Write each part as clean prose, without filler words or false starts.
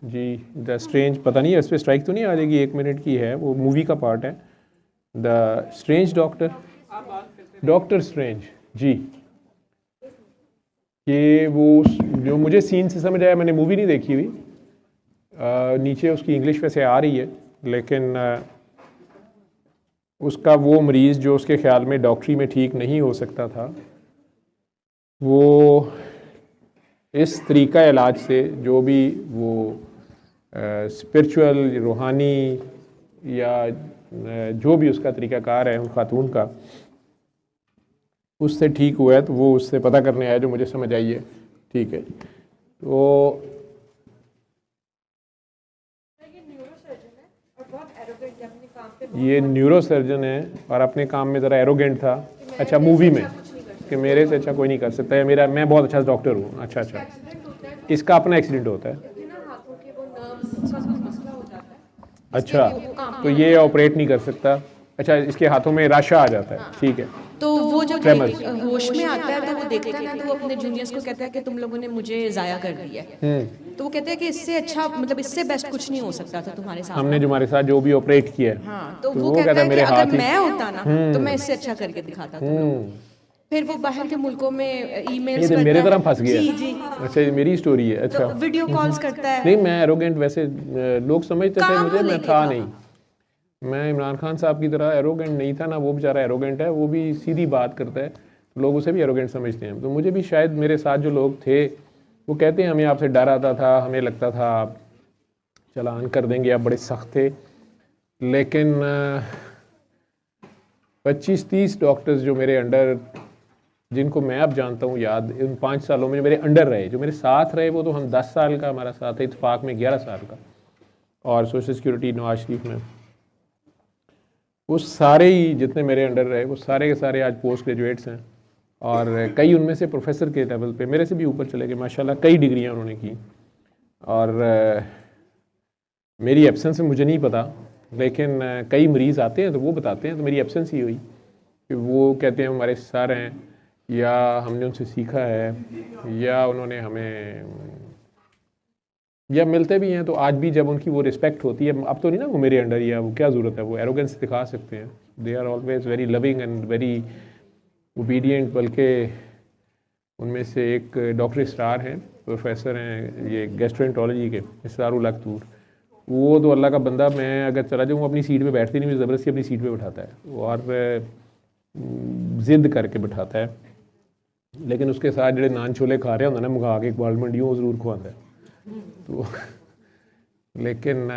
Ji the strange, पता नहीं है इस पर स्ट्राइक तो नहीं आ जाएगी, 1 मिनट की है, वो मूवी का पार्ट है, the strange doctor, doctor strange. जी ये वो जो मुझे सीन से समझ आया, मैंने मूवी नहीं देखी हुई, नीचे उसकी इंग्लिश वैसे आ रही है, लेकिन उसका वो मरीज़ जो उसके ख्याल में डॉक्टरी में ठीक नहीं हो सकता था, वो इस तरीका इलाज से, जो भी वो स्पिरिचुअल रूहानी या जो भी उसका तरीक़ाकार है उन खातून का, उससे ठीक हुआ है, तो वो उससे पता करने आया, जो मुझे समझ आई है। ठीक है, तो ये न्यूरो सर्जन है और अपने काम में ज़रा एरोगेंट था। अच्छा, मूवी में कि मेरे से अच्छा कोई नहीं कर सकता है, मेरा मैं बहुत अच्छा डॉक्टर हूँ। अच्छा अच्छा, इसका अपना एक्सीडेंट होता है। अच्छा, तो ये ऑपरेट नहीं कर सकता। अच्छा, इसके हाथों में राशा आ जाता है। ठीक है, तो वो जब ट्रेमर्स। होश में आता है तो वो देखता है ना, तो वो अपने जूनियर्स को कहता है कि तुम लोगों ने मुझे ज़ाया कर दिया है। तो वो कहते हैं कि इससे अच्छा, मतलब इससे बेस्ट कुछ नहीं हो सकता था तुम्हारे साथ हमने ना। जो हमारे साथ जो भी ऑपरेट किया है, हाँ, तो तो वो वो कहता है कि मेरे अगर हाथ ही। मैं होता ना तो मैं इससे अच्छा करके दिखाता तुम लोगों को। फिर वो बाहर के मुल्कों में ये ईमेल्स तो करता मेरे तरह है। फंस गया। जी जी, अच्छा, ये मेरी स्टोरी है। अच्छा, तो वीडियो कॉल्स करता नहीं है। मैं एरोगेंट वैसे लोग समझते थे काम मुझे, वो मैं लेके था था। नहीं। मैं इमरान खान साहब की तरह एरोगेंट नहीं था ना, वो बेचारा एरोगेंट है, वो भी सीधी बात करता है, लोग उसे भी एरोगेंट समझते हैं। तो मुझे भी शायद, मेरे साथ जो लोग थे वो कहते हैं हमें आपसे डर आता था, हमें लगता था आप चालान कर देंगे, आप बड़े सख्त थे। लेकिन 25-30 डॉक्टर्स जो मेरे अंडर, जिनको मैं अब जानता हूँ याद, इन 5 सालों में जो मेरे अंडर रहे, जो मेरे साथ रहे, वो तो हम 10 साल का हमारा साथ है, इत्तेफाक में 11 साल का, और सोशल सिक्योरिटी नवाज शरीफ में, वो सारे ही जितने मेरे अंडर रहे, वो सारे के सारे आज पोस्ट ग्रेजुएट्स हैं, और कई उनमें से प्रोफेसर के लेवल पे, मेरे से भी ऊपर चले गए माशाल्लाह, कई डिग्रियां उन्होंने की। और मेरी एब्सेंस में मुझे नहीं पता, लेकिन कई मरीज़ आते हैं तो वो बताते हैं, तो मेरी एब्सेंस ही हुई कि वो कहते हैं हमारे सर हैं, या हमने उनसे सीखा है, या उन्होंने हमें, या मिलते भी हैं तो आज भी जब उनकी वो रिस्पेक्ट होती है, अब तो नहीं ना वो मेरे अंडर, या वो क्या ज़रूरत है, वो एरोगेंस दिखा सकते हैं, they are always very loving and very obedient. बल्कि उनमें से एक डॉक्टर स्टार हैं, प्रोफेसर हैं ये गैस्ट्रोएंटरोलॉजी के, इसरारुल अख्तूर, वो तो अल्लाह का बंदा, मैं अगर चला जाऊँ अपनी सीट पे बैठती नहीं, मुझे ज़बरदस्ती अपनी सीट पे बिठाता है और ज़िद करके बिठाता है। लेकिन उसके साथ ਜਿਹੜੇ नान छोले खा रहे होंगे ना मंगा के इकबाल मंडियों, वो ज़रूर खुआता है। तो लेकिन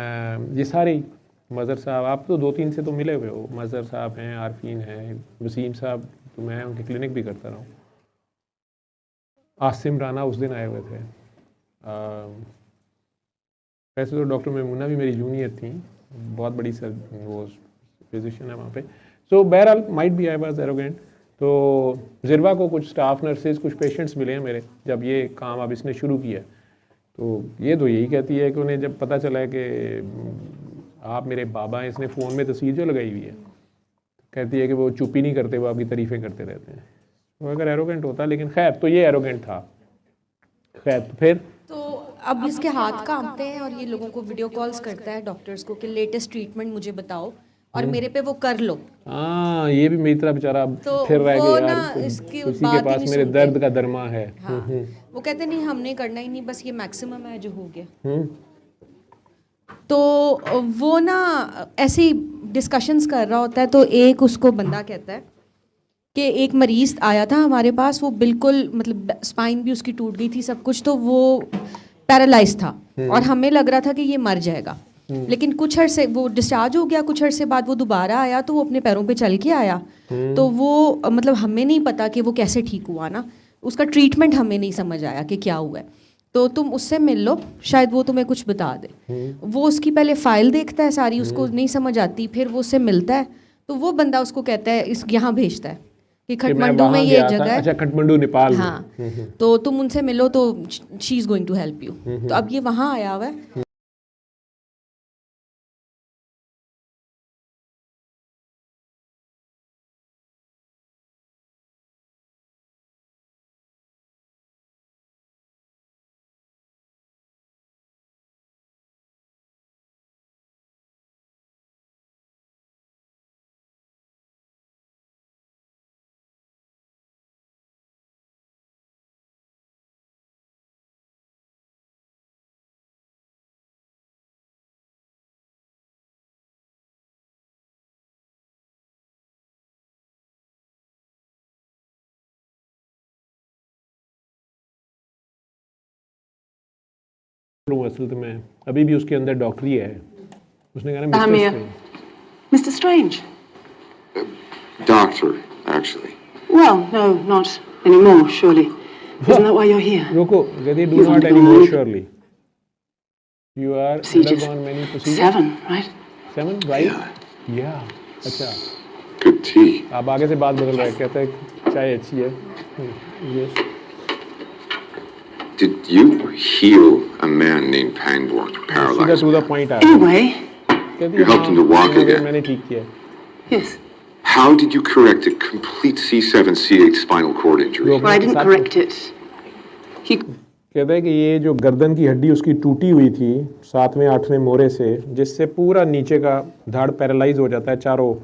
ये सारे मज़हर साहब, आप तो 2-3 से तो मिले हुए हो, मज़हर साहब हैं, आरफीन हैं, वसीम साहब, तो मैं उनके क्लिनिक भी करता रहा हूँ। आसिम राना उस दिन आए हुए थे। वैसे तो डॉक्टर मेमूना भी मेरी जूनियर थी, बहुत बड़ी सर वो फिजिशियन है वहाँ पे। सो बहरहाल might be I was arrogant. तो ज़िरवा को कुछ स्टाफ नर्सेज, कुछ पेशेंट्स मिले हैं मेरे, जब ये काम अब इसने शुरू किया, तो ये तो यही कहती है कि उन्हें जब पता चला है कि आप मेरे बाबा हैं, इसने फ़ोन में तस्वीर जो लगाई हुई है, कहती है कि वो चुप ही नहीं करते, वो आपकी तारीफ़ें करते रहते हैं। वो अगर एरोगेंट होता, लेकिन खैर, तो ये एरोगेंट था। खैर, तो फिर तो अब इसके हाथ कांपते हैं और ये लोगों को वीडियो कॉल्स करता है, डॉक्टर्स को, कि लेटेस्ट ट्रीटमेंट मुझे बताओ और मेरे पे वो कर लो। हाँ, ये भी मेरी तरह बेचारा तो फिर रह वो गया ना यार, इसकी किसी के बात ही पास नहीं मेरे सुनते। दर्द का दरमा है। हाँ, वो कहते नहीं हमने करना ही नहीं, बस ये मैक्सिमम है जो हो गया। तो वो ना ऐसे ही डिस्कशंस कर रहा होता है, तो एक उसको बंदा कहता है कि एक मरीज आया था हमारे पास, वो बिल्कुल मतलब स्पाइन भी उसकी टूट गई थी, सब कुछ, तो वो पैरालाइज था और हमें लग रहा था कि ये मर जाएगा। लेकिन कुछ अरसे वो डिस्चार्ज हो गया, कुछ अरसे बाद वो दोबारा आया, तो वो अपने पैरों पे चल के आया। तो वो मतलब हमें नहीं पता कि वो कैसे ठीक हुआ ना, उसका ट्रीटमेंट हमें नहीं समझ आया कि क्या हुआ है। तो तुम उससे मिल लो, शायद वो तुम्हें कुछ बता दे। वो उसकी पहले फाइल देखता है सारी, उसको नहीं समझ आती, फिर वो उससे मिलता है, तो वो बंदा उसको कहता है, इस यहाँ भेजता है कि कि मैं खटमंडू में वहाँ ये एक गया था। जगह है। अच्छा, काठमांडू नेपाल में। हाँ, तो तुम उनसे मिलो, तो she is going to help you. तो अब ये वहाँ आया हुआ है। हूँ असल तो मैं अभी भी उसके अंदर डॉक्टरी है। उसने कहा ना Mr. Strange. Doctor, actually. Well, no, not anymore, surely. Isn't that why you're here? रुको, कहती do You've not undergone anymore many surely. You are procedures. undergone many procedures. 7, right? 7, right? Yeah. Yeah. अच्छा, Good tea. आप आगे से बात बदल रहे हैं, कहता है चाय अच्छी है। Yes. Did you heal a man named Pangborn, सीधा paralyzed? to the point uh Anyway, कहती You helped him to walk again. मैंने ठीक किया। yes. How did you correct a complete C7, C8 spinal cord injury? Look. Well, I didn't correct it. He कहता है कि ये जो गर्दन की हड्डी उसकी टूटी हुई थी 7वें 8वें मोरे से, जिससे पूरा नीचे का धड़ पैरालाइज हो जाता है, चारों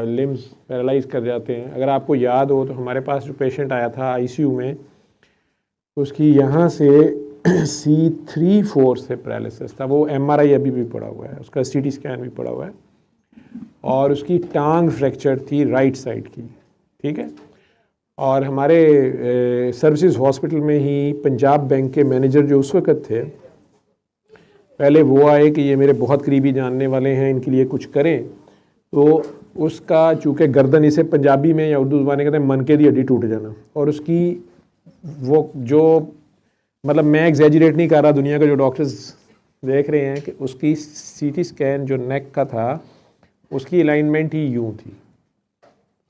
लिम्स पैरालाइज कर जाते हैं। अगर आपको याद हो तो हमारे पास जो पेशेंट आया था आईसीयू में, उसकी यहाँ से C3-4 से पैरालिसिस था। वो MRI अभी भी पड़ा हुआ है, उसका CT स्कैन भी पड़ा हुआ है, और उसकी टांग फ्रैक्चर थी राइट साइड की, ठीक है। और हमारे सर्विसेज हॉस्पिटल में ही पंजाब बैंक के मैनेजर जो उस वक्त थे, पहले वो आए कि ये मेरे बहुत करीबी जानने वाले हैं, इनके लिए कुछ करें। तो उसका चूँकि गर्दन, इसे पंजाबी में या उर्दू ज़बान कहते हैं मनके दी हड्डी टूट जाना, और उसकी वो जो मतलब मैं एग्जैजरेट नहीं कर रहा, दुनिया के जो डॉक्टर्स देख रहे हैं कि उसकी CT स्कैन जो नेक का था उसकी अलाइनमेंट ही यूँ थी,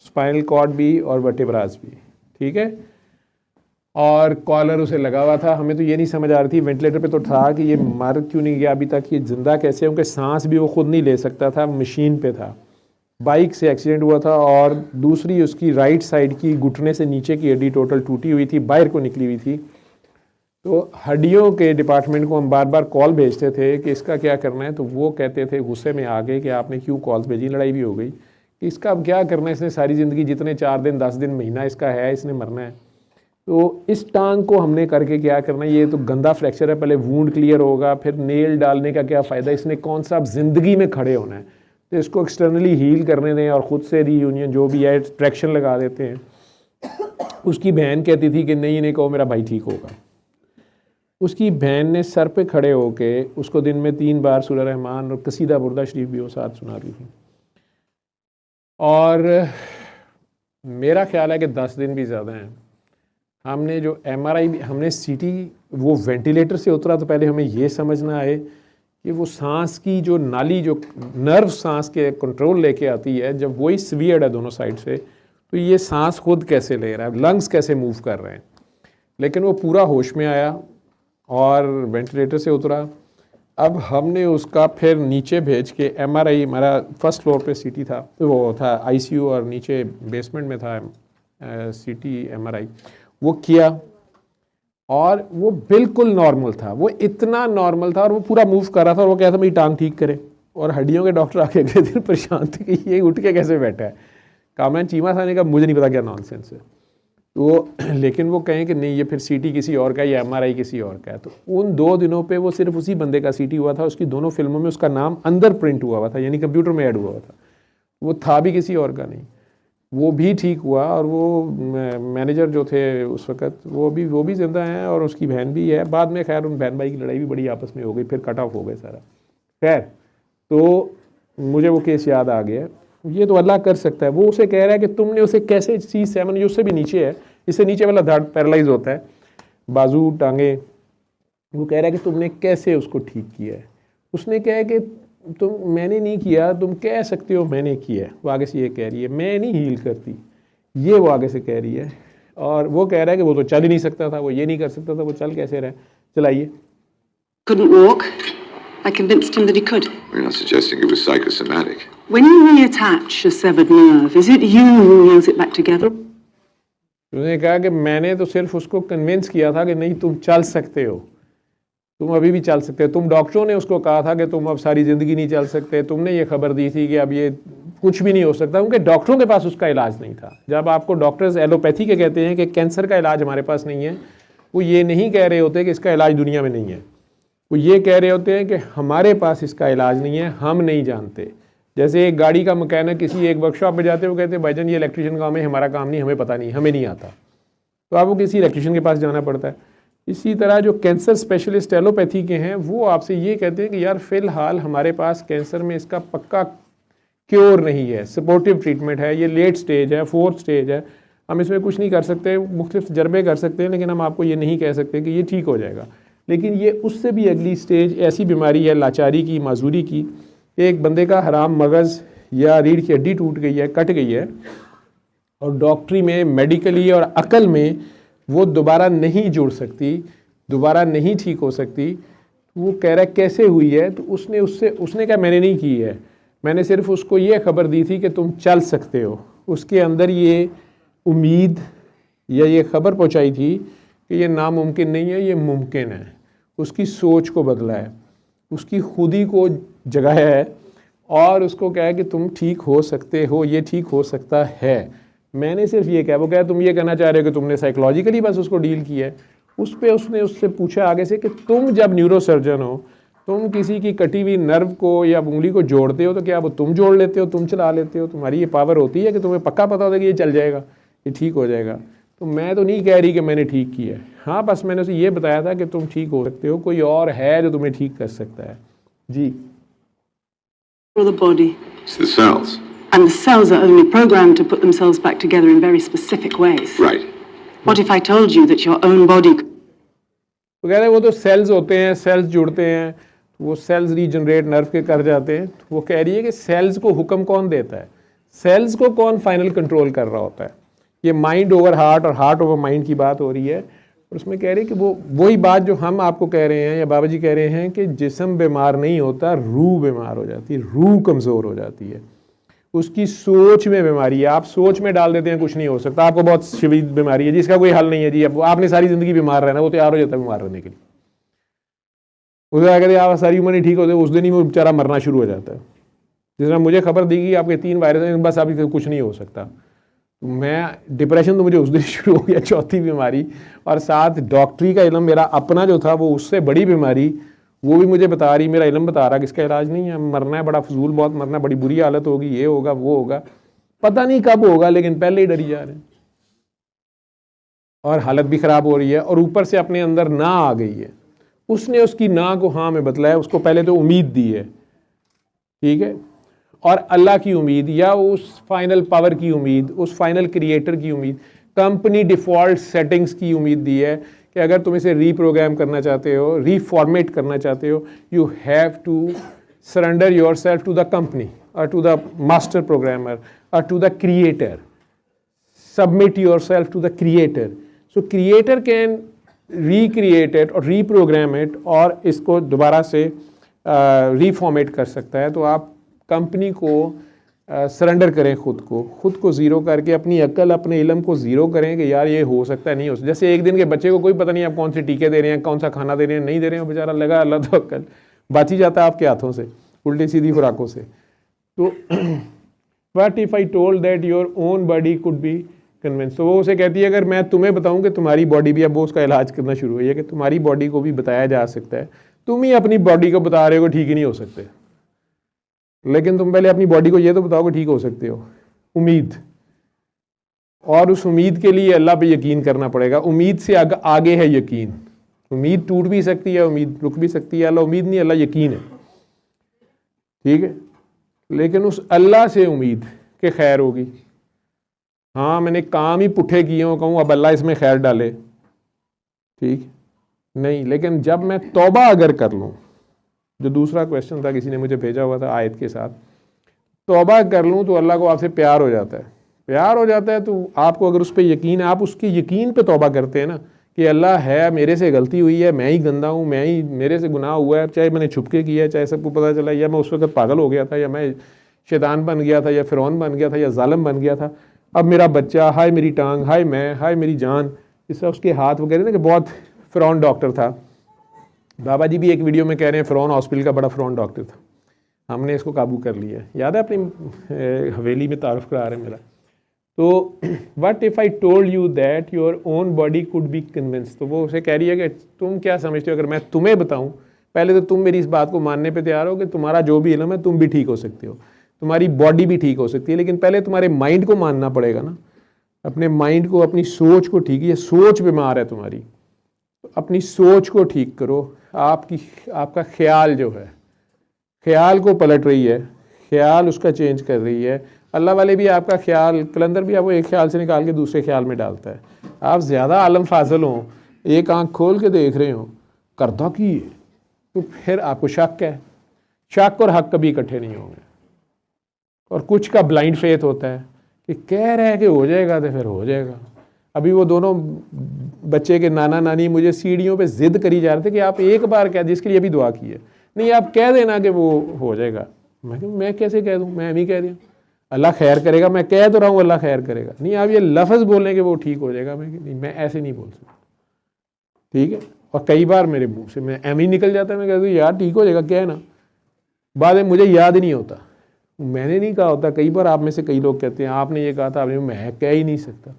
स्पाइनल कॉर्ड भी और वर्टेब्रास भी, ठीक है। और कॉलर उसे लगा हुआ था। हमें तो ये नहीं समझ आ रही थी, वेंटिलेटर पे तो था, कि ये मर क्यों नहीं गया अभी तक, ये ज़िंदा कैसे, उनके सांस भी वो खुद नहीं ले सकता था, मशीन पे था। बाइक से एक्सीडेंट हुआ था, और दूसरी उसकी राइट साइड की घुटने से नीचे की हड्डी टोटल टूटी हुई थी, बाहर को निकली हुई थी। तो हड्डियों के डिपार्टमेंट को हम बार बार कॉल भेजते थे कि इसका क्या करना है, तो वो कहते थे गुस्से में आ गए कि आपने क्यों कॉल्स भेजी, लड़ाई भी हो गई कि इसका अब क्या करना है, इसने सारी ज़िंदगी जितने 4 दिन 10 दिन महीना इसका है, इसने मरना है। तो इस टांग को हमने करके क्या करना है, ये तो गंदा फ्रैक्चर है, पहले वूंड क्लियर होगा, फिर नेल डालने का क्या फ़ायदा, इसने कौन सा अब ज़िंदगी में खड़े होना है। तो इसको एक्सटर्नली हील करने दें और ख़ुद से रीयूनियन जो भी है ट्रैक्शन लगा देते हैं। उसकी बहन कहती थी कि नहीं, इन्हें कहो मेरा भाई ठीक होगा। उसकी बहन ने सर पे खड़े होके उसको दिन में 3 बार सूरह रहमान और कसीदा बुर्दा शरीफ भी वो साथ सुना रही थी। और मेरा ख्याल है कि 10 दिन भी ज़्यादा हैं। हमने जो MRI भी, हमने CT, वो वेंटिलेटर से उतरा तो पहले हमें ये समझना आए कि वो सांस की जो नाली, जो नर्व सांस के कंट्रोल लेके आती है, जब वही सीवियर्ड है दोनों साइड से, तो ये सांस खुद कैसे ले रहा है, लंग्स कैसे मूव कर रहे हैं। लेकिन वो पूरा होश में आया और वेंटिलेटर से उतरा। अब हमने उसका फिर नीचे भेज के MRI, हमारा फर्स्ट फ्लोर पे CT था, वो था ICU, और नीचे बेसमेंट में था CT MRI, वो किया और वो बिल्कुल नॉर्मल था। वो इतना नॉर्मल था और वो पूरा मूव कर रहा था, और वो कहता था मेरी टांग ठीक करे। और हड्डियों के डॉक्टर आके अगले दिन परेशान थे कि ये उठ के कैसे बैठा है। कामरान चीमा साहब ने कहा मुझे नहीं पता क्या नॉनसेंस है। तो लेकिन वो कहें कि नहीं, ये फिर CT किसी और का या MRI किसी और का है। तो उन 2 दिनों पे वो सिर्फ उसी बंदे का CT हुआ था, उसकी दोनों फिल्मों में उसका नाम अंदर प्रिंट हुआ था, यानी कंप्यूटर में ऐड हुआ था। वो था भी किसी और का नहीं, वो भी ठीक हुआ। और वो मैनेजर जो थे उस वक्त, वो भी ज़िंदा हैं, और उसकी बहन भी है। बाद में खैर उन बहन भाई की लड़ाई भी बड़ी आपस में हो गई, फिर कट ऑफ हो गए सारा। खैर, तो मुझे वो केस याद आ गया। ये तो अल्लाह कर सकता है। वो उसे कह रहा है कि तुमने उसे कैसे C7, जो उससे भी नीचे है, इससे नीचे वाला धड़ पैरालाइज होता है, बाजू टांगे, वो कह रहा है कि तुमने कैसे उसको ठीक किया है। उसने कहा है कि मैंने नहीं किया, तुम कह सकते हो मैंने किया है। वो आगे से ये कह रही है मैं नहीं हील करती, ये वो आगे से कह रही है। और वो कह रहा है कि वो तो चल ही नहीं सकता था, वो ये नहीं कर सकता था, वो चल कैसे रहे। चलाइए। couldn't walk. I convinced him that he could. You're not suggesting it was psychosomatic. When you reattach a severed nerve, is it you who nails it back together? उसने कहा कि मैंने तो सिर्फ उसको कन्विंस किया था कि नहीं तुम चल सकते हो, तुम अभी भी चल सकते हो। तुम डॉक्टरों ने उसको कहा था कि तुम अब सारी ज़िंदगी नहीं चल सकते। तुमने ये खबर दी थी कि अब ये कुछ भी नहीं हो सकता, क्योंकि डॉक्टरों के पास उसका इलाज नहीं था। जब आपको डॉक्टर्स एलोपैथी के कहते हैं कि कैंसर का इलाज हमारे पास नहीं है, वो ये नहीं कह रहे होते कि इसका इलाज दुनिया में नहीं है। वो ये कह रहे होते हैं कि हमारे पास इसका इलाज नहीं है, हम नहीं जानते। जैसे एक गाड़ी का मैकेनिक किसी एक वर्कशॉप में जाते हैं, वो कहते हैं भाईजान ये इलेक्ट्रिशियन काम है, हमारा काम नहीं, हमें पता नहीं, हमें नहीं आता। तो आपको किसी इलेक्ट्रिशियन के पास जाना पड़ता है। इसी तरह जो कैंसर स्पेशलिस्ट एलोपैथी के हैं वो आपसे ये कहते हैं कि यार फ़िलहाल हमारे पास कैंसर में इसका पक्का क्योर नहीं है, सपोर्टिव ट्रीटमेंट है, ये लेट स्टेज है, 4th स्टेज है, हम इसमें कुछ नहीं कर सकते, मुख्तलिफ तजर्बे कर सकते हैं, लेकिन हम आपको ये नहीं कह सकते कि ये ठीक हो जाएगा। लेकिन ये उससे भी अगली स्टेज ऐसी बीमारी है लाचारी की, माजूरी की, एक बंदे का हराम मगज़ या रीढ़ की हड्डी टूट गई है, कट गई है, और डॉक्टरी में, मेडिकली और अकल में वो दोबारा नहीं जुड़ सकती, दोबारा नहीं ठीक हो सकती। वो कह रहा है कैसे हुई है, तो उसने कहा मैंने नहीं की है, मैंने सिर्फ उसको ये खबर दी थी कि तुम चल सकते हो। उसके अंदर ये उम्मीद या ये खबर पहुंचाई थी कि ये नामुमकिन नहीं है, ये मुमकिन है। उसकी सोच को बदला है, उसकी खुदी को जगाया है और उसको कहा है कि तुम ठीक हो सकते हो, ये ठीक हो सकता है। मैंने सिर्फ ये कहा, वो कहा तुम ये कहना चाह रहे हो कि तुमने साइकोलॉजिकली बस उसको डील किया है। उस पर उसने उससे पूछा आगे से कि तुम जब न्यूरोसर्जन हो, तुम किसी की कटी हुई नर्व को या उंगली को जोड़ते हो तो क्या वो तुम जोड़ लेते हो, तुम चला लेते हो? तुम्हारी ये पावर होती है कि तुम्हें पक्का पता होता है कि ये चल जाएगा, ये ठीक हो जाएगा? तो मैं तो नहीं कह रही कि मैंने ठीक किया है, हाँ बस मैंने उसे ये बताया था कि तुम ठीक हो सकते हो, कोई और है जो तुम्हें ठीक कर सकता है। जी। The body. It's the cells. And the cells are only programmed to put themselves back together in very specific ways. Right. What if I told you that your own body... तो कह रहे हैं वो तो सेल्स होते हैं, sales जुड़ते हैं, वो सेल्स रीजनरेट नर्व के कर जाते हैं। तो वो कह रही है कि सेल्स को हुक्म कौन देता है, सेल्स को कौन फाइनल कंट्रोल कर रहा होता है? ये माइंड ओवर हार्ट और हार्ट ओवर माइंड की बात हो रही है। और उसमें कह रही है कि वो वही बात जो हम आपको कह रहे हैं या बाबा जी कह रहे हैं कि जिस्म बीमार नहीं होता, रूह बीमार हो जाती है, रूह कमज़ोर हो जाती है, उसकी सोच में बीमारी है। आप सोच में डाल देते हैं कुछ नहीं हो सकता, आपको बहुत शदीद बीमारी है जिसका कोई हल नहीं है जी, अब आपने सारी ज़िंदगी बीमार रहना, वो तैयार हो जाता है बीमार रहने के लिए। उसके कहते आप सारी उम्र नहीं ठीक होते, उस दिन ही वो बेचारा मरना शुरू हो जाता है। जिस तरह मुझे खबर दी कि आपके 3 वायरस हैं, बस अभी कुछ नहीं हो सकता, तो मैं डिप्रेशन तो मुझे उस दिन शुरू हो गया, 4थी बीमारी, और साथ डॉक्टरी का इल्म मेरा अपना जो था वो उससे बड़ी बीमारी, वो भी मुझे बता रही, मेरा इल्म बता रहा कि इसका इलाज नहीं है, मरना है, बड़ा फजूल बहुत मरना, बड़ी बुरी हालत होगी, ये होगा वो होगा, पता नहीं कब होगा, लेकिन पहले ही डरी जा रहे हैं और हालत भी ख़राब हो रही है, और ऊपर से अपने अंदर ना आ गई है। उसने उसकी ना को हाँ में बदला है, उसको पहले तो उम्मीद दी है, ठीक है, और अल्लाह की उम्मीद या उस फाइनल पावर की उम्मीद, उस फाइनल क्रिएटर की उम्मीद, कंपनी डिफ़ॉल्ट सेटिंग्स की उम्मीद दी है कि अगर तुम इसे रीप्रोग्राम करना चाहते हो, रीफॉर्मेट करना चाहते हो, you have to surrender yourself to the company और टू द मास्टर प्रोग्रामर और to the creator, submit yourself to the creator. So creator can recreate it और रीप्रोग्राम इट और इसको दोबारा से रीफॉर्मेट कर सकता है। तो आप कंपनी को सरेंडर करें, खुद को ज़ीरो करके अपनी अक्ल, अपने इल्म को ज़ीरो करें कि यार ये हो सकता है, नहीं हो सकता। जैसे एक दिन के बच्चे को कोई पता नहीं आप कौन से टीके दे रहे हैं, कौन सा खाना दे रहे हैं, नहीं दे रहे हैं, बेचारा लगा अल्लाह तो अक्ल बच ही जाता है आपके हाथों से, उल्टी सीधी खुराकों से। तो what if I told that your own body could be convince, तो वो उसे कहती है अगर मैं तुम्हें बताऊं कि तुम्हारी बॉडी भी, अब वो उसका इलाज करना शुरू हुई है कि तुम्हारी बॉडी को भी बताया जा सकता है, तुम ही अपनी बॉडी को बता रहे हो कि ठीक ही नहीं हो सकते, लेकिन तुम पहले अपनी बॉडी को ये तो बताओ कि ठीक हो सकते हो। उम्मीद, और उस उम्मीद के लिए अल्लाह पे यकीन करना पड़ेगा। उम्मीद से आगे है यकीन। उम्मीद टूट भी सकती है, उम्मीद रुक भी सकती है, अल्लाह उम्मीद नहीं, अल्लाह यकीन है, ठीक है। लेकिन उस अल्लाह से उम्मीद के खैर होगी। हाँ मैंने काम ही पुट्ठे किए हों, कहूँ अब अल्लाह इसमें खैर डाले, ठीक नहीं। लेकिन जब मैं तौबा अगर कर लूँ, जो दूसरा क्वेश्चन था किसी ने मुझे भेजा हुआ था आयत के साथ, तौबा कर लूँ तो अल्लाह को आपसे प्यार हो जाता है, प्यार हो जाता है। तो आपको अगर उस पर यकीन है, आप उसके यकीन पे तौबा करते हैं ना कि अल्लाह है, मेरे से गलती हुई है, मैं ही गंदा हूँ, मैं ही, मेरे से गुनाह हुआ है, चाहे मैंने छुपके किया है, चाहे सबको पता चला, या मैं उस वक्त पागल हो गया था, या मैं शैतान बन गया था, या फिरौन बन गया था, या जालिम बन गया था। अब मेरा बच्चा, हाय मेरी टांग, हाय मैं, हाय मेरी जान, इससे उसके हाथ वगैरह ना कि बहुत फिरौन डॉक्टर था। बाबा जी भी एक वीडियो में कह रहे हैं फिरौन हॉस्पिटल का बड़ा फिरौन डॉक्टर था, हमने इसको काबू कर लिया। याद है अपनी हवेली में तारुफ करा रहे हैं मेरा। तो what if I told you that your own body could be convince, तो वो उसे कह रही है कि तुम क्या समझते हो अगर मैं तुम्हें बताऊं, पहले तो तुम मेरी इस बात को मानने पे तैयार हो कि तुम्हारा जो भी इल्म है तुम भी ठीक हो सकते हो, तुम्हारी बॉडी भी ठीक हो सकती है, लेकिन पहले तुम्हारे माइंड को मानना पड़ेगा ना, अपने माइंड को, अपनी सोच को ठीक है, सोच बीमार है तुम्हारी। तो अपनी सोच को ठीक करो, आपका ख्याल जो है, ख्याल को पलट रही है, ख्याल उसका चेंज कर रही है। अल्लाह वाले भी आपका ख्याल, कलंदर भी आपको एक ख्याल से निकाल के दूसरे ख्याल में डालता है। आप ज़्यादा आलम फाजल हों, एक आंख खोल के देख रहे हो करदा की है, तो फिर आपको शक है। शक और हक कभी इकट्ठे नहीं होंगे। और कुछ का ब्लाइंड फेथ होता है कि कह रहे हैं कि हो जाएगा तो फिर हो जाएगा। अभी वो दोनों बच्चे के नाना नानी मुझे सीढ़ियों पे जिद करी जा रहे थे कि आप एक बार कह, जिसके लिए अभी दुआ की है, नहीं आप कह देना कि वो हो जाएगा। मैं कैसे कह दूँ, मैं ही कह दिया अल्लाह खैर करेगा, मैं कह तो रहा हूँ अल्लाह खैर करेगा। नहीं आप ये लफ्ज़ बोलें कि वो ठीक हो जाएगा, मैं ऐसे नहीं बोल सकता, ठीक है। और कई बार मेरे मुंह से मैं एम ही निकल जाता है, मैं कहता हूँ यार ठीक हो जाएगा, क्या है ना, बाद में मुझे याद ही नहीं होता, मैंने नहीं कहा होता। कई बार आप में से कई लोग कहते हैं आपने ये कहा था, आपने, मैं कह ही नहीं सकता,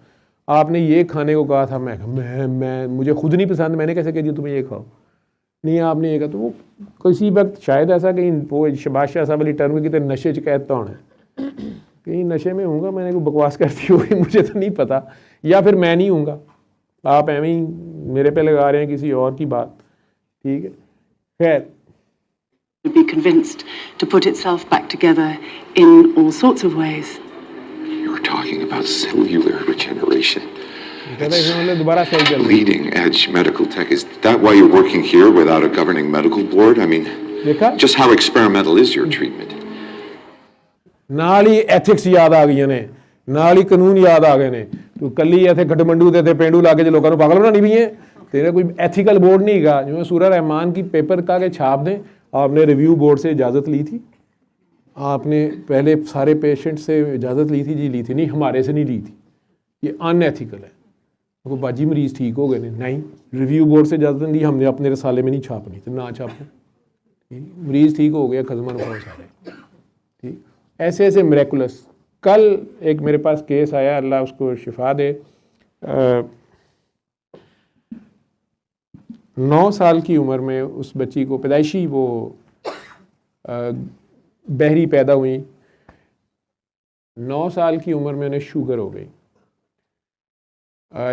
आपने ये खाने को कहा था, मैं मुझे खुद नहीं पसंद, मैंने कैसे कह दिया तुम्हें ये खाओ, नहीं आपने ये कहा। तो वो किसी वक्त शायद ऐसा कहीं वो शहबाज शाह साहब वाली टर्म की तरह नशे च कहता होना कहीं नशे में हूँगा, मैंने कोई बकवास करती होगी, मुझे तो नहीं पता, या फिर मैं नहीं हूँगा, आप एवं ही मेरे पे लगा रहे हैं किसी और की बात, ठीक है। खैर, to be convinced to put itself back together in all sorts of ways. You were talking about cellular regeneration. दोबारा सही चल रही Leading edge medical tech. Is that why you're working here without a governing medical board? I mean, देखा, just how experimental is your treatment? ਨਾਲ ਹੀ ethics ਯਾਦ ਆ ਗਈਆਂ ਨੇ, ਨਾਲ ਹੀ ਕਾਨੂੰਨ ਯਾਦ ਆ ਗਏ ਨੇ। ਤੂੰ ਕੱਲੀ ਇੱਥੇ ਖਟਮੰਡੂ ਦੇ ਤੇ ਪੇਂਡੂ ਇਲਾਕੇ 'ਚ ਲੋਕਾਂ ਨੂੰ ਪਾਗਲ ਬਣਾਉਣੀ ਵੀ ਹੈ, तेरा कोई एथिकल बोर्ड नहीं है। जो सूरह रहमान की पेपर का के छाप दें, आपने रिव्यू बोर्ड से इजाज़त ली थी, आपने पहले सारे पेशेंट से इजाज़त ली थी, जी ली थी, नहीं हमारे से नहीं ली थी, ये अनएथिकल है। वो बाजी मरीज़ ठीक हो गए नहीं, रिव्यू बोर्ड से इजाज़त नहीं ली, हमने अपने रसाले में नहीं छापनी, तो ना छापो, मरीज़ ठीक हो गया, खजमन हो सारे, ठीक। ऐसे ऐसे मिरेकुलस। कल एक मेरे पास केस आया, अल्लाह उसको शिफा दे, 9 साल की उम्र में उस बच्ची को पैदाइशी वो बहरी पैदा हुई, 9 साल की उम्र में उन्हें शुगर हो गई।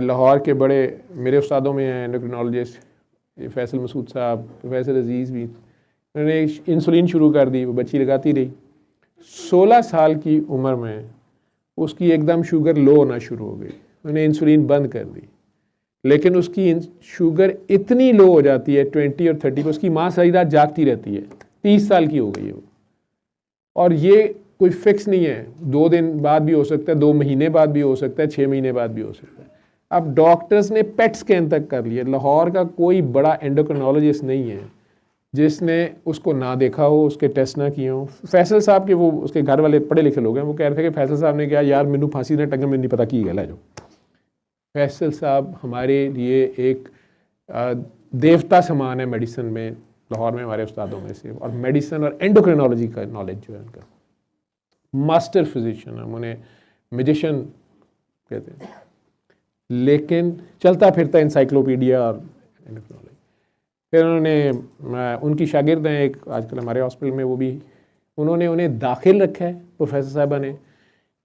लाहौर के बड़े मेरे उस्तादों में हैं एंडोक्रिनोलॉजिस्ट, फैसल मसूद साहब, प्रोफेसर अजीज़ भी, उन्होंने इंसुलिन शुरू कर दी, वो बच्ची लगाती रही। 16 साल की उम्र में उसकी एकदम शुगर लो होना शुरू हो गई, उन्हें इंसुलिन बंद कर दी, लेकिन उसकी शुगर इतनी लो हो जाती है 20 और 30 पर, उसकी माँ सारी रात जागती रहती है, 30 साल की हो गई है वो। और ये कोई फिक्स नहीं है, 2 दिन बाद भी हो सकता है, 2 महीने बाद भी हो सकता है, 6 महीने बाद भी हो सकता है। अब डॉक्टर्स ने पेट स्कैन तक कर लिया, लाहौर का कोई बड़ा एंडोक्रिनोलॉजिस्ट नहीं है जिसने उसको ना देखा हो, उसके टेस्ट ना किए हों। फैसल साहब के वो उसके घर वाले पढ़े लिखे लोग हैं, वो कह रहे थे कि फैसल साहब ने कहा यार मैनू फांसी ने टंगे, मैंने नहीं पता की गल है। जो फैसल साहब हमारे लिए एक देवता समान है मेडिसिन में, लाहौर में हमारे उस्तादों में से, और मेडिसिन और एंडोक्रिनोलॉजी का नॉलेज जो है उनका, मास्टर फिजिशियन, हम उन्हें मैजिशियन कहते हैं, लेकिन चलता फिरता इंसाइक्लोपीडिया और एंडोक्रिनोलॉजी। फिर उन्होंने उनकी शागिर्द हैं एक आजकल हमारे हॉस्पिटल में, वो भी उन्होंने उन्हें दाखिल रखा है प्रोफेसर साहबा ने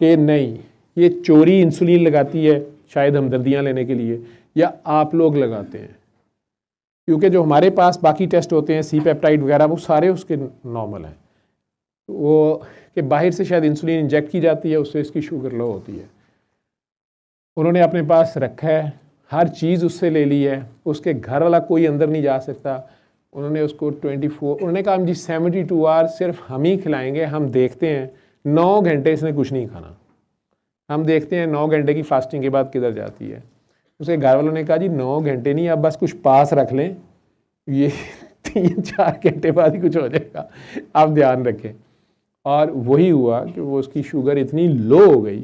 कि नहीं ये चोरी इंसुलिन लगाती है शायद हमदर्दियाँ लेने के लिए, या आप लोग लगाते हैं, क्योंकि जो हमारे पास बाकी टेस्ट होते हैं सी पेप्टाइड वगैरह वो सारे उसके नॉर्मल हैं, वो कि बाहर से शायद इंसुलिन इंजेक्ट की जाती है, उससे इसकी शुगर लो होती है। उन्होंने अपने पास रखा है, हर चीज़ उससे ले ली है, उसके घर वाला कोई अंदर नहीं जा सकता। उन्होंने उसको 24, उन्होंने कहा हम जी 72 आवर्स सिर्फ हम ही खिलाएंगे, हम देखते हैं 9 घंटे इसने कुछ नहीं खाना, हम देखते हैं 9 घंटे की फास्टिंग के बाद किधर जाती है। उसके घर वालों ने कहा जी 9 घंटे नहीं, आप बस कुछ पास रख लें, ये 3-4 घंटे बाद ही कुछ हो जाएगा, आप ध्यान रखें। और वही हुआ कि वो उसकी शुगर इतनी लो हो गई,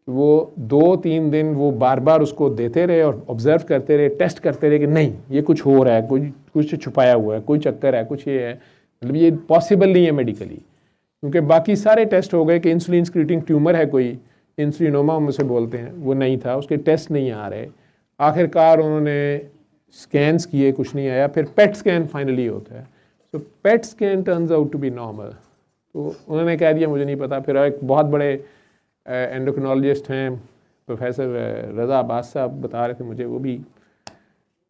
वो 2-3 दिन वो बार बार उसको देते रहे और ऑब्जर्व करते रहे, टेस्ट करते रहे कि नहीं ये कुछ हो रहा है, कुछ छुपाया हुआ है, कोई चक्कर है, कुछ ये है, मतलब ये पॉसिबल नहीं है मेडिकली, क्योंकि बाकी सारे टेस्ट हो गए कि इंसुलिन स्क्रीटिंग ट्यूमर है कोई, इंसुलिनोमा हम उसे बोलते हैं, वो नहीं था, उसके टेस्ट नहीं आ रहे। आखिरकार उन्होंने स्कैन्स किए, कुछ नहीं आया, फिर पेट स्कैन फाइनली होता है, तो PET scan turns out to be normal. तो उन्होंने कह दिया मुझे नहीं पता। फिर एक बहुत बड़े एंडोक्रिनोलॉजिस्ट हैं प्रोफेसर रज़ा अब्बास साहब बता रहे थे मुझे, वो भी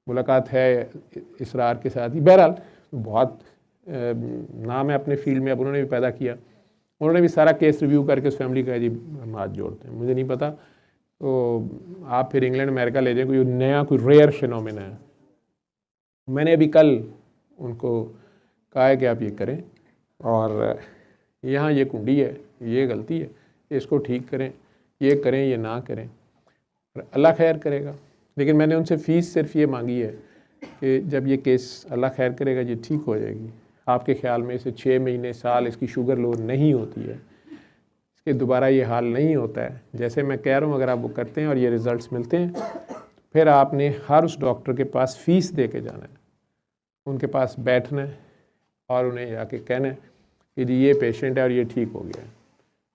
मुलाकात है इसरार के साथ ही। बहरहाल बहुत नाम है अपने फील्ड में, अब उन्होंने भी पैदा किया, उन्होंने भी सारा केस रिव्यू करके उस फैमिली का जी हम हाथ जोड़ते हैं, मुझे नहीं पता, तो आप फिर इंग्लैंड अमेरिका ले जाएं, कोई नया कोई रेयर फिनोमेना है। मैंने अभी कल उनको कहा है कि आप ये करें और यहाँ ये कुंडी है, ये गलती है, इसको ठीक करें, ये करें, ये ना करें, अल्लाह खैर करेगा। लेकिन मैंने उनसे फ़ीस सिर्फ ये मांगी है कि जब ये केस अल्लाह खैर करेगा ये ठीक हो जाएगी, आपके ख्याल में इसे 6 महीने साल इसकी शुगर लो नहीं होती है, इसके दोबारा ये हाल नहीं होता है, जैसे मैं कह रहा हूँ, अगर आप वो करते हैं और ये रिज़ल्ट्स मिलते हैं, फिर आपने हर उस डॉक्टर के पास फ़ीस दे के जाना है, उनके पास बैठना है और उन्हें जाके कहना है कि जी ये पेशेंट है और ये ठीक हो गया है,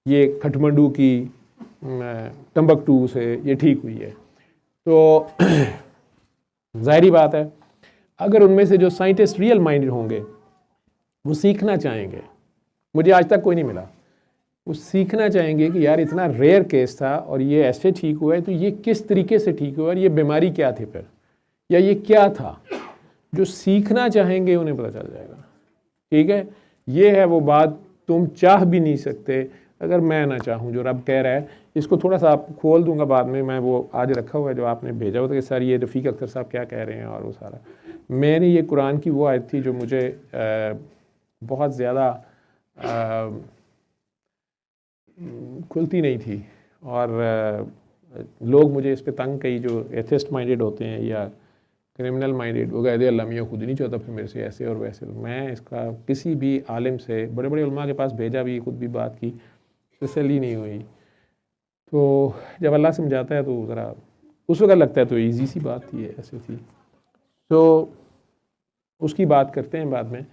ये खटमंडू की टम्बकटू से ये ठीक हुई है। तो ज़ाहिरी बात है, अगर उनमें से जो साइंटिस्ट रियल माइंडेड होंगे वो सीखना चाहेंगे, मुझे आज तक कोई नहीं मिला, वो सीखना चाहेंगे कि यार इतना रेयर केस था और ये ऐसे ठीक हुआ है, तो ये किस तरीके से ठीक हुआ और ये बीमारी क्या थी फिर, या ये क्या था, जो सीखना चाहेंगे उन्हें पता चल जाएगा। ठीक है, ये है वो बात, तुम चाह भी नहीं सकते अगर मैं ना चाहूँ, जो रब कह रहा है। इसको थोड़ा सा आप खोल दूंगा बाद में, मैं वो आज रखा हुआ है जो आपने भेजा हुआ था कि सर ये रफ़ीक अख्तर साहब क्या कह रहे हैं, और वो सारा मैंने ये कुरान की वो आयत थी जो मुझे बहुत ज़्यादा खुलती नहीं थी, और लोग मुझे इस पे तंग कई जो एथिस्ट माइंडेड होते हैं या क्रिमिनल माइंडेड, वो कहते हैं अल्लाह मियाँ खुद ही नहीं चाहता फिर मेरे से ऐसे और वैसे। मैं इसका किसी भी आलिम से, बड़े बड़े उलमा के पास भेजा भी, खुद भी बात की, तसल्ली नहीं हुई। तो जब अल्लाह समझाता है तो ज़रा उस वक्त लगता है तो ईजी सी बात थी, ऐसे थी, तो उसकी बात करते हैं बाद में।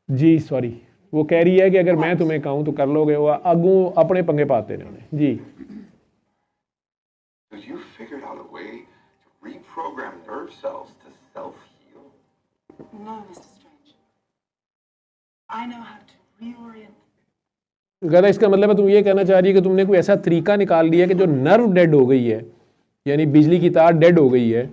जी सॉरी, वो कह रही है कि अगर मैं तुम्हें कहूँ तो कर लोगे, वो अगू अपने पंगे पाते हैं उन्हें। जी reprogram nerve cells to self-heal? No, Mr. Strange. I know how to reorient. गलत, इसका मतलब है तुम ये कहना चाह रही है कि तुमने कोई ऐसा तरीका निकाल लिया कि जो नर्व डेड हो गई है, यानी बिजली की तार डेड हो गई है,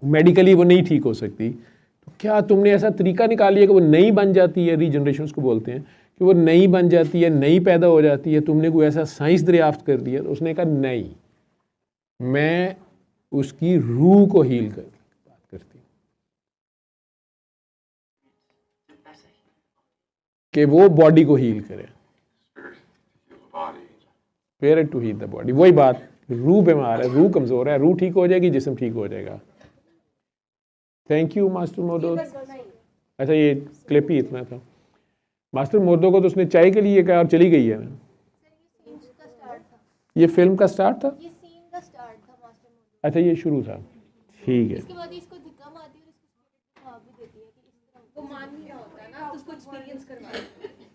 मेडिकली वो नहीं ठीक हो सकती, तो क्या तुमने ऐसा तरीका निकाल लिया कि वो नई बन जाती है, रीजनरेशन उसको बोलते हैं, कि वो नई बन जाती है, नई पैदा हो जाती है, तुमने कोई ऐसा साइंस दरियाफ्त कर दिया? तो उसने कहा नहीं, मैं उसकी रूह को हील कर बात करती हूँ कि वो बॉडी को हील करे, spirit to heal the body. वही बात, रूह बीमार है, रूह कमज़ोर है, रूह ठीक हो जाएगी, जिस्म ठीक हो जाएगा। Thank you master Modi. अच्छा ये क्लिप ही इतना था। मास्टर मोदो को तो उसने चाय के लिए कहा और चली गई है। ये फिल्म का स्टार्ट था, अच्छा ये शुरू था, ठीक है।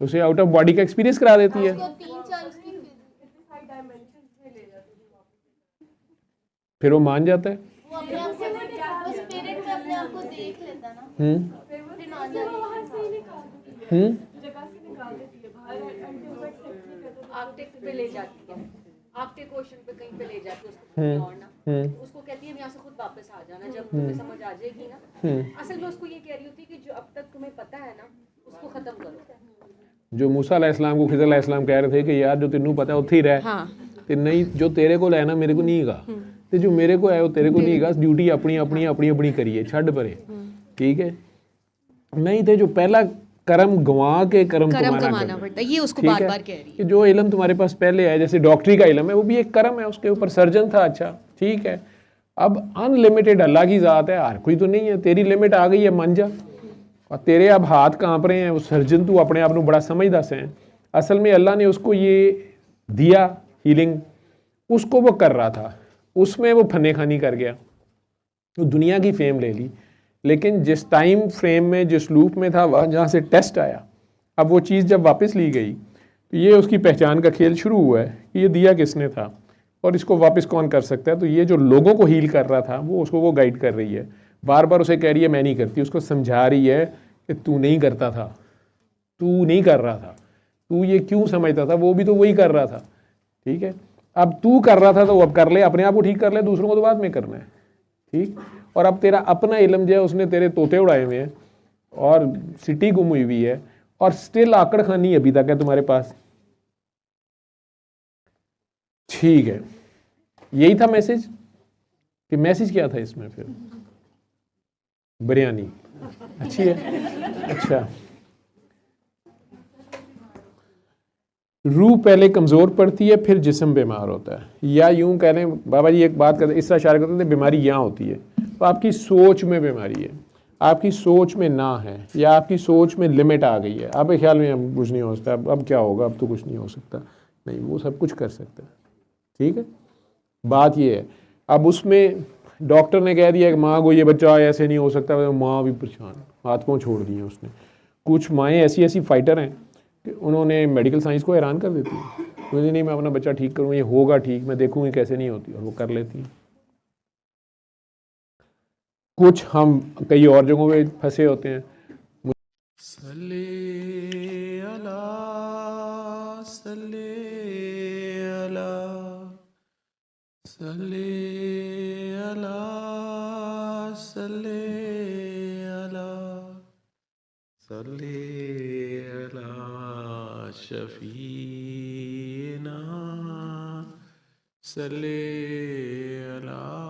उसे आउट ऑफ बॉडी का एक्सपीरियंस करा देती है, फिर वो मान जाता है। आर्कटिक पे ले जाती है, आर्कटिक ओशन पे कहीं पे ले जाती है उसको, उसको कहती है यहाँ से खुद वापस आ जाना जब तुम्हें समझ आ जाएगी ना। असल में उसको ये कह रही होती है कि जो अब तक तुम्हें पता है ना उसको खत्म करो। जो मूसा अलैहिस्सलाम को खिज़र अलैहिस्सलाम कह रहे थे कि यार जो तेनू पता है उत्थे ही रह, ते नहीं जो तेरे को है ना मेरे को नहीं गा, ते जो मेरे को है वो तेरे को नहीं गा, ड्यूटी अपनी अपनी अपनी अपनी करिए, छड़ परे, ठीक है। नहीं थे जो पहला कर्म गंवा के कर्म कमाना पड़ता है, ये उसको बार बार कह रही है कि जो इल्म तुम्हारे पास पहले है, जैसे डॉक्टरी का इल्म है, वो भी एक कर्म है, उसके ऊपर सर्जन था, अच्छा ठीक है। अब अनलिमिटेड अल्लाह की ज़ात है, हर कोई तो नहीं है, तेरी लिमिट आ गई है, मान जा। और तेरे अब हाथ कांप रहे हैं, वो सर्जन तू अपने आप को बड़ा समझदा से हैं, असल में अल्लाह ने उसको ये दिया हीलिंग, उसको वो कर रहा था, उसमें वो फन्ने खानी कर गया, तो दुनिया की फेम ले ली। लेकिन जिस टाइम फ्रेम में, जिस लूप में था, वहाँ जहाँ से टेस्ट आया, अब वो चीज़ जब वापस ली गई तो ये उसकी पहचान का खेल शुरू हुआ है कि ये दिया किसने था और इसको वापस कौन कर सकता है। तो ये जो लोगों को हील कर रहा था वो उसको वो गाइड कर रही है, बार बार उसे कह रही है मैं नहीं करती, उसको समझा रही है कि तू नहीं करता था, तू नहीं कर रहा था, तू ये क्यों समझता था, वो भी तो वही कर रहा था, ठीक है। अब तू कर रहा था तो अब कर ले, अपने आप को ठीक कर ले, दूसरों को तो बाद में करना है, ठीक। और अब तेरा अपना इल्म जो है उसने तेरे तोते उड़ाए हुए हैं और सिटी गुम हुई हुई है और स्टिल आकड़ खानी अभी तक है तुम्हारे पास। ठीक है, यही था मैसेज कि मैसेज क्या था इसमें फिर? बिरयानी अच्छी है। अच्छा, रूह पहले कमज़ोर पड़ती है फिर जिस्म बीमार होता है, या यूं कह लें बाबा जी एक बात करते, इस तरह इशारा करते थे बीमारी यहाँ होती है। तो आपकी सोच में बीमारी है, आपकी सोच में ना है, या आपकी सोच में लिमिट आ गई है, आपके ख्याल में अब कुछ नहीं हो सकता, अब क्या होगा, अब तो कुछ नहीं हो सकता। नहीं, वो सब कुछ कर सकता है। ठीक है, बात ये है। अब उसमें डॉक्टर ने कह दिया कि माँ को ये बच्चा ऐसे नहीं हो सकता, माँ भी परेशान, हाथ पाँव छोड़ दिए उसने। कुछ माएँ ऐसी ऐसी फाइटर हैं कि उन्होंने मेडिकल साइंस को हैरान कर देती है, मुझे नहीं, मैं अपना बच्चा ठीक करूँ, ये होगा ठीक, मैं देखूँगी कैसे नहीं होती, और वो कर लेती हैं। कुछ हम कई और जगहों पे फंसे होते हैं। सल्ले अला सल्ले अला सल्ले अला सल्ले अला सल्ले अला शफीना सल्ले अला